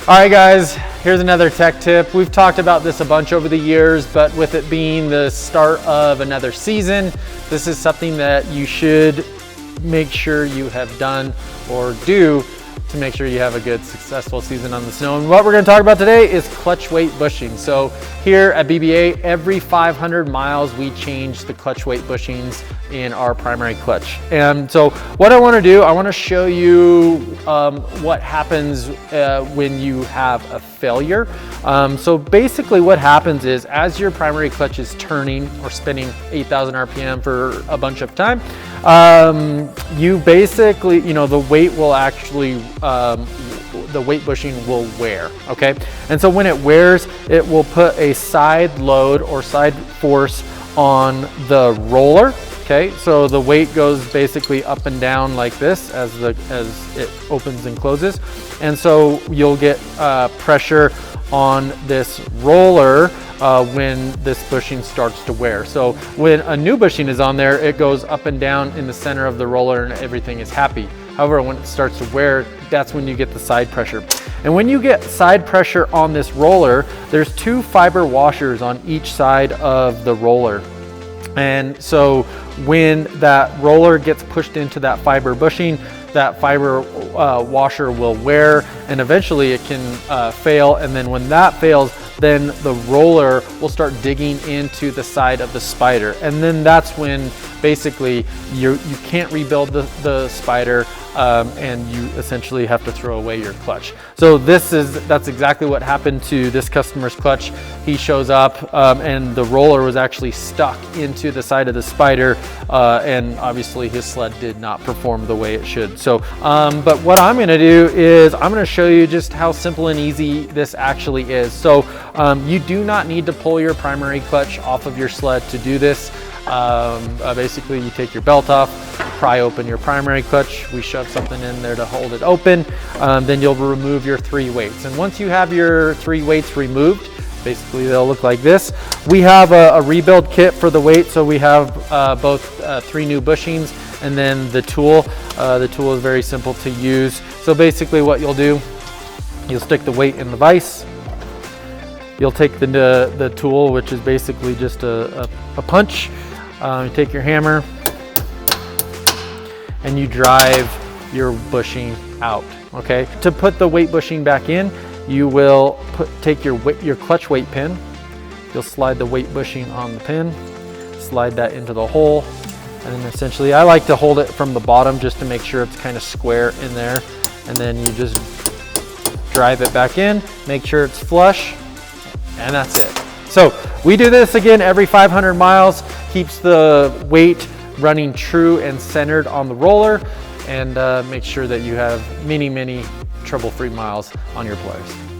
All right guys, here's another tech tip. We've talked about this a bunch over the years, but with it being the start of another season, this is something that you should make sure you have done or do to make sure you have a good, successful season on the snow. And what we're gonna talk about today is clutch weight bushing. So here at BBA, every 500 miles, we change the clutch weight bushings in our primary clutch. And so what I wanna do, I wanna show you what happens when you have a failure. So basically what happens is as your primary clutch is turning or spinning 8,000 RPM for a bunch of time, you basically, the weight will actually, the weight bushing will wear, okay? And so when it wears, it will put a side load or side force on the roller, okay? So the weight goes basically up and down like this as it opens and closes. And so you'll get pressure on this roller when this bushing starts to wear. So when a new bushing is on there, it goes up and down in the center of the roller and everything is happy. However, when it starts to wear, that's when you get the side pressure. And when you get side pressure on this roller, there's 2 fiber washers on each side of the roller. And so when that roller gets pushed into that fiber bushing, that fiber washer will wear and eventually it can fail. And then when that fails, then the roller will start digging into the side of the spider. And then that's when basically you can't rebuild the spider and you essentially have to throw away your clutch. So that's exactly what happened to this customer's clutch. He shows up and the roller was actually stuck into the side of the spider and obviously his sled did not perform the way it should. So, but what I'm gonna do is I'm gonna show you just how simple and easy this actually is. So you do not need to pull your primary clutch off of your sled to do this. Basically you take your belt off, pry open your primary clutch, we shove something in there to hold it open, then you'll remove your 3 weights. And once you have your 3 weights removed, basically they'll look like this. We have a rebuild kit for the weight, so we have both 3 new bushings and then the tool. The tool is very simple to use. So basically what you'll do, you'll stick the weight in the vise, you'll take the tool, which is basically just a punch. You take your hammer and you drive your bushing out, okay? To put the weight bushing back in, you will take your clutch weight pin, you'll slide the weight bushing on the pin, slide that into the hole, and then essentially I like to hold it from the bottom just to make sure it's kind of square in there, and then you just drive it back in, make sure it's flush, and that's it. So we do this again every 500 miles, keeps the weight running true and centered on the roller, and make sure that you have many trouble-free miles on your players.